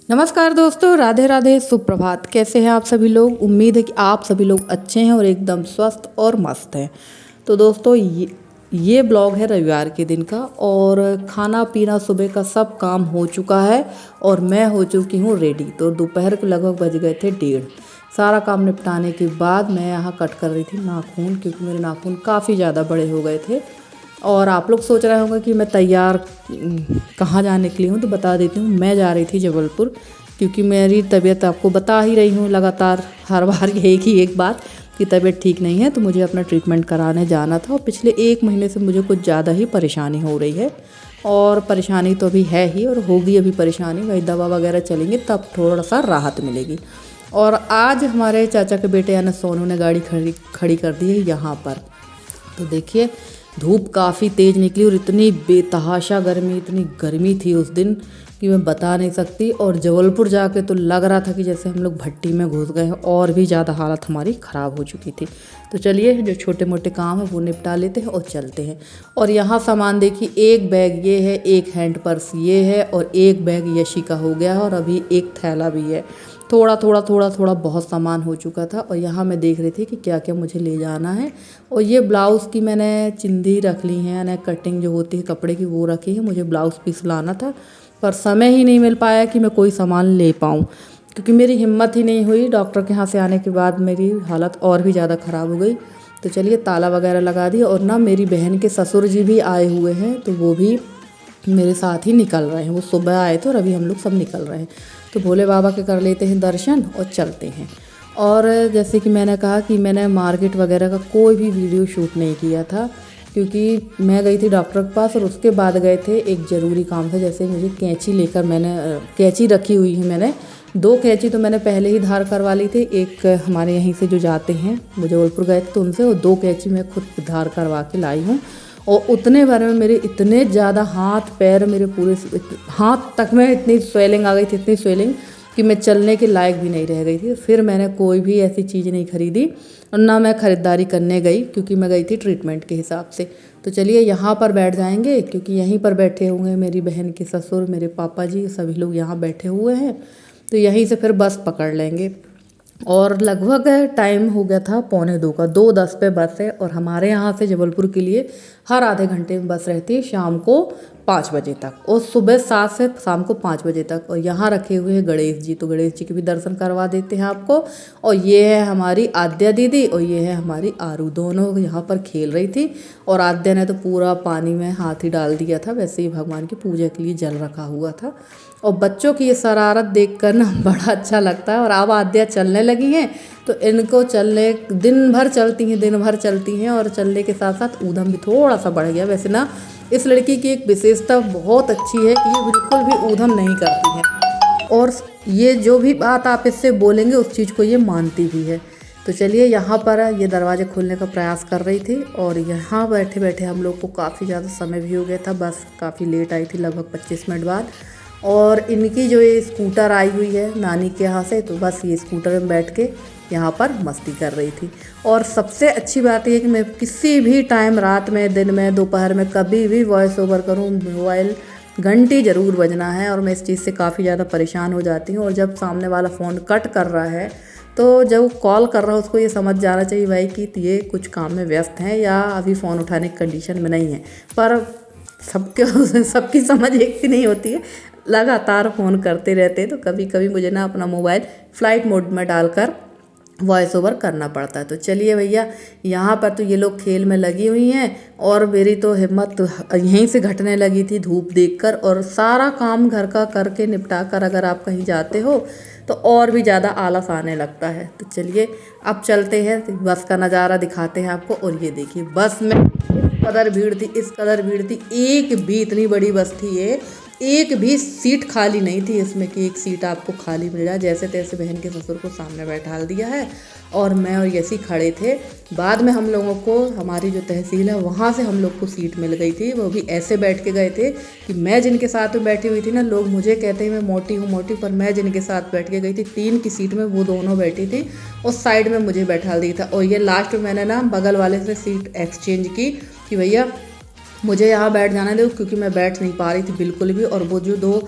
नमस्कार दोस्तों, राधे राधे, सुप्रभात। कैसे हैं आप सभी लोग? उम्मीद है कि आप सभी लोग अच्छे हैं और एकदम स्वस्थ और मस्त हैं। तो दोस्तों ये ब्लॉग है रविवार के दिन का और खाना पीना सुबह का सब काम हो चुका है और मैं हो चुकी हूँ रेडी। तो दोपहर के लगभग बज गए थे 1:30। सारा काम निपटाने के बाद मैं यहाँ कट कर रही थी नाखून, क्योंकि मेरे नाखून काफ़ी ज़्यादा बड़े हो गए थे। और आप लोग सोच रहे होंगे कि मैं तैयार कहाँ जाने के लिए हूँ, तो बता देती हूँ। मैं जा रही थी जबलपुर, क्योंकि मेरी तबीयत आपको बता ही रही हूँ लगातार हर बार एक बात कि तबीयत ठीक नहीं है, तो मुझे अपना ट्रीटमेंट कराने जाना था। और पिछले 1 महीने से मुझे कुछ ज़्यादा ही परेशानी हो रही है, और परेशानी तो अभी है ही और होगी अभी परेशानी। वही दवा वगैरह चलेंगे तब थोड़ा सा राहत मिलेगी। और आज हमारे चाचा के बेटे यानी सोनू ने गाड़ी खड़ी कर दी है यहाँ पर। तो देखिए, धूप काफ़ी तेज़ निकली और इतनी बेतहाशा गर्मी, इतनी गर्मी थी उस दिन कि मैं बता नहीं सकती। और जबलपुर जाके तो लग रहा था कि जैसे हम लोग भट्टी में घुस गए हैं, और भी ज़्यादा हालत हमारी ख़राब हो चुकी थी। तो चलिए, जो छोटे मोटे काम है वो निपटा लेते हैं और चलते हैं। और यहाँ सामान देखिए, एक बैग ये है, एक हैंड पर्स ये है, और एक बैग यशी का हो गया है, और अभी एक थैला भी है। थोड़ा बहुत सामान हो चुका था। और यहाँ मैं देख रही थी कि क्या क्या मुझे ले जाना है। और ये ब्लाउज़ की मैंने चिंदी रख ली है, यानी कटिंग जो होती है कपड़े की, वो रखी है। मुझे ब्लाउज़ पीस लाना था, पर समय ही नहीं मिल पाया कि मैं कोई सामान ले पाऊँ, क्योंकि मेरी हिम्मत ही नहीं हुई। डॉक्टर के यहाँ से आने के बाद मेरी हालत और भी ज़्यादा ख़राब हो गई। तो चलिए, ताला वगैरह लगा दिया। और ना, मेरी बहन के ससुर जी भी आए हुए हैं, तो वो भी मेरे साथ ही निकल रहे हैं। वो सुबह आए थे और अभी हम लोग सब निकल रहे हैं। तो भोले बाबा के कर लेते हैं दर्शन और चलते हैं। और जैसे कि मैंने कहा कि मैंने मार्केट वगैरह का कोई भी वीडियो शूट नहीं किया था, क्योंकि मैं गई थी डॉक्टर के पास और उसके बाद गए थे एक ज़रूरी काम था। जैसे मुझे कैंची लेकर, मैंने कैंची रखी हुई है। मैंने 2 कैंची तो मैंने पहले ही धार करवा ली थी। एक हमारे यहीं से जो जाते हैं, वो जबलपुर गए थे तो उनसे, और 2 कैंची मैं खुद धार करवा के लाई हूँ। और उतने बार में मेरे इतने ज़्यादा हाथ पैर, मेरे पूरे हाथ तक में इतनी स्वेलिंग आ गई थी, इतनी स्वेलिंग कि मैं चलने के लायक भी नहीं रह गई थी। फिर मैंने कोई भी ऐसी चीज़ नहीं खरीदी और ना मैं ख़रीदारी करने गई, क्योंकि मैं गई थी ट्रीटमेंट के हिसाब से। तो चलिए, यहाँ पर बैठ जाएंगे, क्योंकि यहीं पर बैठे होंगे मेरी बहन के ससुर, मेरे पापा जी, सभी लोग यहाँ बैठे हुए हैं। तो यहीं से फिर बस पकड़ लेंगे। और लगभग टाइम हो गया था 1:45 का। 2:10 पे बस है, और हमारे यहाँ से जबलपुर के लिए हर आधे घंटे में बस रहती है, शाम को 5 बजे तक, और सुबह 7 से शाम को 5 बजे तक। और यहाँ रखे हुए हैं गणेश जी, तो गणेश जी के भी दर्शन करवा देते हैं आपको। और ये है हमारी आद्या दीदी, और ये है हमारी आरू, दोनों यहाँ पर खेल रही थी। और आद्या ने तो पूरा पानी में हाथ ही डाल दिया था। वैसे ही भगवान की पूजा के लिए जल रखा हुआ था। और बच्चों की ये शरारत देखकर ना बड़ा अच्छा लगता है। और अब आद्या चलने लगी हैं, तो इनको चलने, दिन भर चलती हैं। और चलने के साथ साथ ऊधम भी थोड़ा सा बढ़ गया। वैसे ना, इस लड़की की एक विशेषता बहुत अच्छी है कि ये बिल्कुल भी ऊधम नहीं करती है, और ये जो भी बात आप इससे बोलेंगे उस चीज़ को ये मानती भी है। तो चलिए, यहाँ पर ये दरवाजे खोलने का प्रयास कर रही थी। और यहाँ बैठे बैठे हम लोग को काफ़ी ज़्यादा समय भी हो गया था। बस काफ़ी लेट आई थी, लगभग 25 मिनट बाद। और इनकी जो ये स्कूटर आई हुई है नानी के यहाँ से, तो बस ये स्कूटर में बैठ के यहाँ पर मस्ती कर रही थी। और सबसे अच्छी बात यह कि मैं किसी भी टाइम, रात में, दिन में, दोपहर में, कभी भी वॉइस ओवर करूँ, मोबाइल घंटी ज़रूर बजना है। और मैं इस चीज़ से काफ़ी ज़्यादा परेशान हो जाती हूँ। और जब सामने वाला फ़ोन कट कर रहा है, तो जब कॉल कर रहा है उसको ये समझ जाना चाहिए भाई कि ये कुछ काम में व्यस्त हैं या अभी फ़ोन उठाने की कंडीशन में नहीं है। पर सबकी समझ एक सी नहीं होती है, लगातार फ़ोन करते रहते हैं। तो कभी कभी मुझे ना अपना मोबाइल फ़्लाइट मोड में डालकर वॉइस ओवर करना पड़ता है। तो चलिए भैया, यहाँ पर तो ये लोग खेल में लगी हुई हैं, और मेरी तो हिम्मत यहीं से घटने लगी थी धूप देखकर। और सारा काम घर का करके निपटा कर अगर आप कहीं जाते हो तो और भी ज़्यादा आलस आने लगता है। तो चलिए, अब चलते हैं, बस का नज़ारा दिखाते हैं आपको। और ये देखिए, बस में इस कदर भीड़ थी, एक भी, इतनी बड़ी बस थी ये, एक भी सीट खाली नहीं थी इसमें कि एक सीट आपको खाली मिल जाए। जैसे तैसे बहन के ससुर को सामने बैठा दिया है, और मैं और यसी खड़े थे। बाद में हम लोगों को, हमारी जो तहसील है वहाँ से हम लोग को सीट मिल गई थी। वो भी ऐसे बैठ के गए थे कि मैं जिनके साथ में बैठी हुई थी ना, लोग मुझे कहते हैं मैं मोटी हूँ, पर मैं जिनके साथ बैठ के गई थी, 3 की सीट में वो दोनों बैठी थी और साइड में मुझे बैठा दी था। और ये लास्ट में मैंने ना बगल वाले से सीट एक्सचेंज की कि भैया मुझे यहाँ बैठ जाने दो, क्योंकि मैं बैठ नहीं पा रही थी बिल्कुल भी। और वो जो 2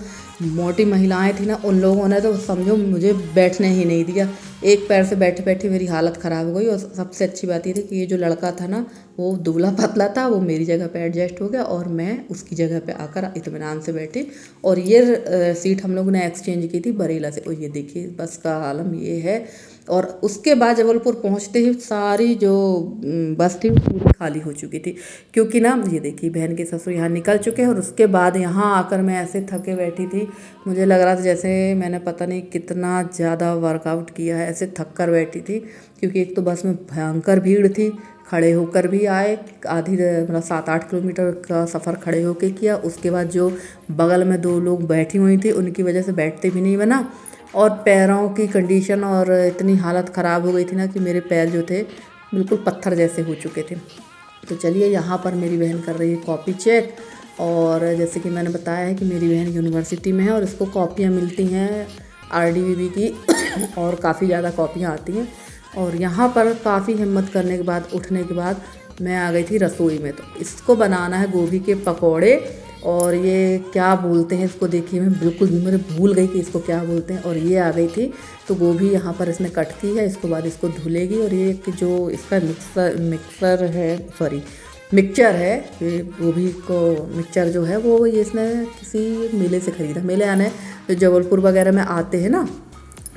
मोटी महिलाएं थी ना, उन लोगों ने तो समझो मुझे बैठने ही नहीं दिया। एक पैर से बैठे बैठे मेरी हालत ख़राब हो गई। और सबसे अच्छी बात ये थी कि ये जो लड़का था ना, वो दुबला पतला था, वो मेरी जगह पे एडजस्ट हो गया और मैं उसकी जगह पे आकर इत्मीनान से बैठी। और ये सीट हम लोगों ने एक्सचेंज की थी बरेला से। और ये देखिए बस का आलम ये है। और उसके बाद जबलपुर पहुंचते ही सारी जो बस थी वो पूरी खाली हो चुकी थी, क्योंकि ना ये देखिए बहन के ससुर यहाँ निकल चुके हैं। और उसके बाद यहाँ आकर मैं ऐसे थके बैठी थी, मुझे लग रहा था जैसे मैंने पता नहीं कितना ज़्यादा वर्कआउट किया है, ऐसे थक कर बैठी थी। क्योंकि एक तो बस में भयंकर भीड़ थी, खड़े होकर भी आए, आधी मतलब 7-8 किलोमीटर का सफ़र खड़े होकर किया। उसके बाद जो बगल में 2 लोग बैठी हुई थी, उनकी वजह से बैठते भी नहीं बना। और पैरों की कंडीशन और इतनी हालत ख़राब हो गई थी ना कि मेरे पैर जो थे बिल्कुल पत्थर जैसे हो चुके थे। तो चलिए यहाँ पर मेरी बहन कर रही है कॉपी चेक। और जैसे कि मैंने बताया है कि मेरी बहन यूनिवर्सिटी में है और इसको कॉपियाँ मिलती हैं RDVB की और काफ़ी ज़्यादा कॉपियाँ आती हैं। और यहाँ पर काफ़ी हिम्मत करने के बाद, उठने के बाद मैं आ गई थी रसोई में। तो इसको बनाना है गोभी के पकौड़े। और ये क्या बोलते हैं इसको, देखिए मैं बिल्कुल मेरे भूल गई कि इसको क्या बोलते हैं। और ये आ गई थी, तो गोभी यहाँ पर इसने कट की है। इसको बाद इसको धुलेगी। और ये जो इसका मिक्सर है, सॉरी मिक्सचर है, ये गोभी को मिक्सचर जो है वो ये इसने किसी मेले से ख़रीदा। मेले आने जो जबलपुर वगैरह में आते हैं ना।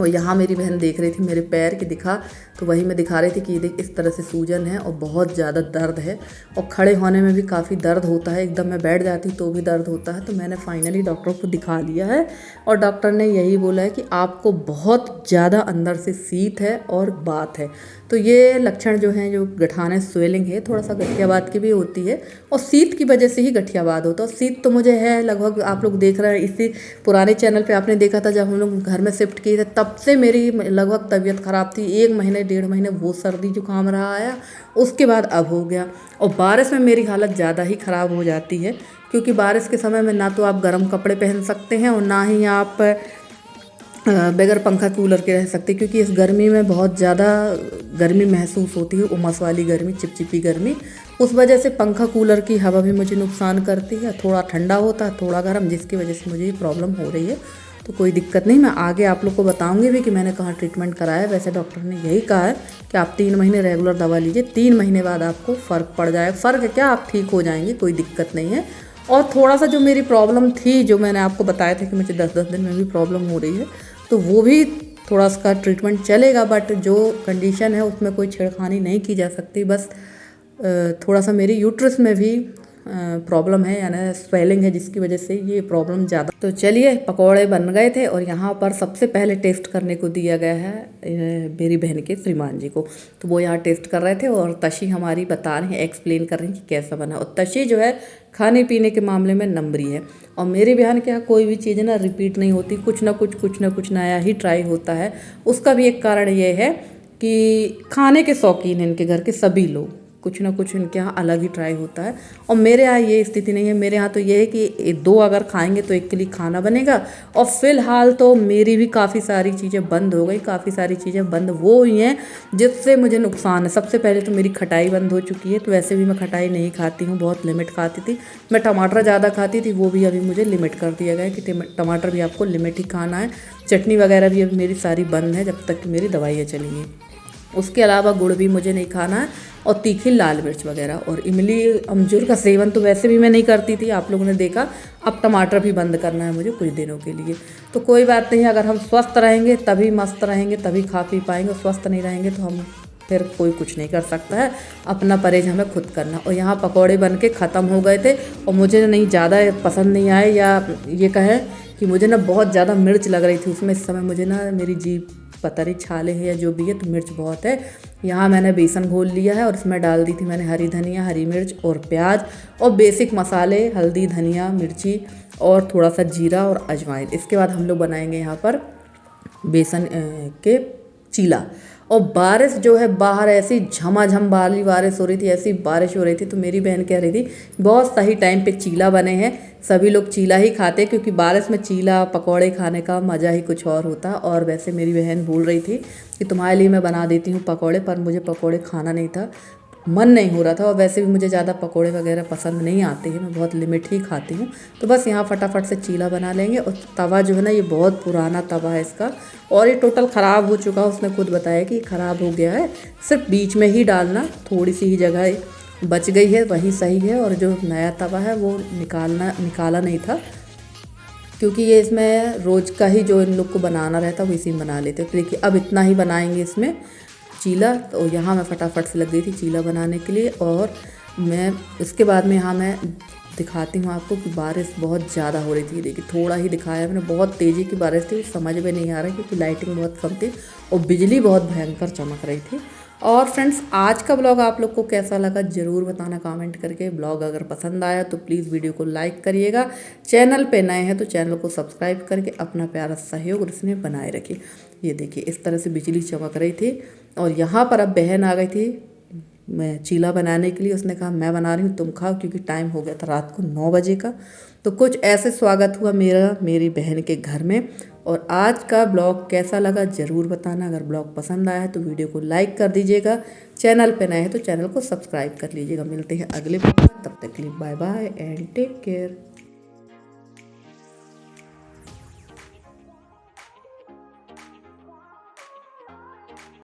और यहाँ मेरी बहन देख रही थी मेरे पैर की, दिखा तो वही मैं दिखा रही थी कि ये देख इस तरह से सूजन है और बहुत ज़्यादा दर्द है। और खड़े होने में भी काफ़ी दर्द होता है, एकदम मैं बैठ जाती तो भी दर्द होता है। तो मैंने फाइनली डॉक्टर को दिखा लिया है और डॉक्टर ने यही बोला है कि आपको बहुत ज़्यादा अंदर से शीत है और बात है। तो ये लक्षण जो हैं, जो गठाने स्वेलिंग है, थोड़ा सा गठियावाद की भी होती है और शीत की वजह से ही गठियावाद होता है। और शीत तो मुझे है लगभग, आप लोग देख रहे हैं इसी पुराने चैनल पे आपने देखा था जब हम लोग घर में शिफ्ट किए थे, तब से मेरी लगभग तबीयत ख़राब थी। 1 महीने 1.5 महीने वो सर्दी जुकाम रहा आया, उसके बाद अब हो गया। और बारिश में मेरी हालत ज़्यादा ही ख़राब हो जाती है, क्योंकि बारिश के समय में ना तो आप गर्म कपड़े पहन सकते हैं और ना ही आप बगैर पंखा कूलर के रह सकते, क्योंकि इस गर्मी में बहुत ज़्यादा गर्मी महसूस होती है, उमस वाली गर्मी, चिपचिपी गर्मी। उस वजह से पंखा कूलर की हवा भी मुझे नुकसान करती है। थोड़ा ठंडा होता है, थोड़ा गर्म, जिसकी वजह से मुझे ये प्रॉब्लम हो रही है। तो कोई दिक्कत नहीं, मैं आगे आप लोग को बताऊंगी भी कि मैंने कहाँ ट्रीटमेंट कराया। वैसे डॉक्टर ने यही कहा है कि आप 3 महीने रेगुलर दवा लीजिए, 3 महीने बाद आपको फ़र्क पड़ जाएगा। फ़र्क क्या, आप ठीक हो जाएंगे, कोई दिक्कत नहीं है। और थोड़ा सा जो मेरी प्रॉब्लम थी, जो मैंने आपको बताया था कि मुझे 10-10 दिन में भी प्रॉब्लम हो रही है, तो वो भी थोड़ा उसका ट्रीटमेंट चलेगा। बट जो कंडीशन है उसमें कोई छेड़खानी नहीं की जा सकती। बस थोड़ा सा मेरी यूट्रस में भी प्रॉब्लम है, यानी स्वेलिंग है, जिसकी वजह से ये प्रॉब्लम ज़्यादा। तो चलिए पकौड़े बन गए थे और यहाँ पर सबसे पहले टेस्ट करने को दिया गया है मेरी बहन के श्रीमान जी को। तो वो यहाँ टेस्ट कर रहे थे और तशी हमारी बता रही है, एक्सप्लेन कर रही है कि कैसा बना। और तशी जो है खाने पीने के मामले में नंबरी है। और मेरी बहन के यहाँ कोई भी चीज़ ना रिपीट नहीं होती, कुछ ना कुछ नया ही ट्राई होता है। उसका भी एक कारण ये है कि खाने के शौकीन हैं इनके घर के सभी लोग, कुछ ना कुछ इनके यहाँ अलग ही ट्राई होता है। और मेरे यहाँ ये स्थिति नहीं है। मेरे यहाँ तो ये है कि 2 अगर खाएंगे तो 1 के लिए खाना बनेगा। और फिलहाल तो मेरी भी काफ़ी सारी चीज़ें बंद हो गई, काफ़ी सारी चीज़ें बंद वो हुई हैं जिससे मुझे नुकसान है। सबसे पहले तो मेरी खटाई बंद हो चुकी है। तो वैसे भी मैं खटाई नहीं खाती हूँ, बहुत लिमिट खाती थी। मैं टमाटर ज़्यादा खाती थी, वो भी अभी मुझे लिमिट कर दिया गया है कि टमाटर भी आपको लिमिट ही खाना है। चटनी वगैरह भी अभी मेरी सारी बंद है जब तक कि मेरी दवाइयाँ चलेंगी। उसके अलावा गुड़ भी मुझे नहीं खाना है और तीखी लाल मिर्च वगैरह। और इमली अमचूर का सेवन तो वैसे भी मैं नहीं करती थी, आप लोगों ने देखा। अब टमाटर भी बंद करना है मुझे कुछ दिनों के लिए। तो कोई बात नहीं, अगर हम स्वस्थ रहेंगे तभी मस्त रहेंगे, तभी खा पी पाएंगे। स्वस्थ नहीं रहेंगे तो हम फिर कोई कुछ नहीं कर सकता है। अपना परहेज हमें खुद करना। और यहाँ पकौड़े बन के ख़त्म हो गए थे और मुझे नहीं ज़्यादा पसंद नहीं आए, या ये कहें कि मुझे ना बहुत ज़्यादा मिर्च लग रही थी उसमें। इस समय मुझे ना मेरी जीभ पता नहीं छाले है या जो भी है, तो मिर्च बहुत है। यहाँ मैंने बेसन घोल लिया है और इसमें डाल दी थी मैंने हरी धनिया, हरी मिर्च और प्याज और बेसिक मसाले, हल्दी, धनिया, मिर्ची और थोड़ा सा जीरा और अजवाइन। इसके बाद हम लोग बनाएंगे यहाँ पर बेसन के चीला। और बारिश जो है बाहर ऐसी झमाझम वाली बारिश हो रही थी, ऐसी बारिश हो रही थी। तो मेरी बहन कह रही थी बहुत सही टाइम पे चीला बने हैं, सभी लोग चीला ही खाते, क्योंकि बारिश में चीला पकौड़े खाने का मज़ा ही कुछ और होता। और वैसे मेरी बहन बोल रही थी कि तुम्हारे लिए मैं बना देती हूँ पकौड़े, पर मुझे पकौड़े खाना नहीं था। मन नहीं हो रहा था। और वैसे भी मुझे ज़्यादा पकोड़े वगैरह पसंद नहीं आते हैं, मैं बहुत लिमिट ही खाती हूँ। तो बस यहाँ फटाफट से चीला बना लेंगे। और तवा जो है ना, ये बहुत पुराना तवा है इसका, और ये टोटल ख़राब हो चुका है। उसने खुद बताया कि ख़राब हो गया है, सिर्फ बीच में ही डालना, थोड़ी सी ही जगह बच गई है, वही सही है। और जो नया तवा है वो निकाला नहीं था, क्योंकि ये इसमें रोज़ का ही जो इन लोग को बनाना रहता है वो इसी में बना लेते। तो देखिए अब इतना ही बनाएंगे इसमें चीला। तो यहाँ मैं फटाफट से लग गई थी चीला बनाने के लिए। और मैं इसके बाद में यहाँ मैं दिखाती हूँ आपको कि बारिश बहुत ज़्यादा हो रही थी। देखिए थोड़ा ही दिखाया मैंने, बहुत तेज़ी की बारिश थी, समझ में नहीं आ रहा क्योंकि लाइटिंग बहुत कम थी और बिजली बहुत भयंकर चमक रही थी। और फ्रेंड्स, आज का ब्लॉग आप लोग को कैसा लगा ज़रूर बताना कमेंट करके। ब्लॉग अगर पसंद आया तो प्लीज़ वीडियो को लाइक करिएगा। चैनल पे नए हैं तो चैनल को सब्सक्राइब करके अपना प्यारा सहयोग इसमें बनाए रखिए। ये देखिए इस तरह से बिजली चमक रही थी। और यहाँ पर अब बहन आ गई थी मैं चीला बनाने के लिए। उसने कहा मैं बना रही हूँ, तुम खाओ, क्योंकि टाइम हो गया था रात को 9 बजे का। तो कुछ ऐसे स्वागत हुआ मेरा मेरी बहन के घर में। और आज का ब्लॉग कैसा लगा ज़रूर बताना। अगर ब्लॉग पसंद आया है तो वीडियो को लाइक कर दीजिएगा। चैनल पे नए हैं तो चैनल को सब्सक्राइब कर लीजिएगा। मिलते हैं अगले ब्लॉग में, तब तक के लिए bye bye and take care.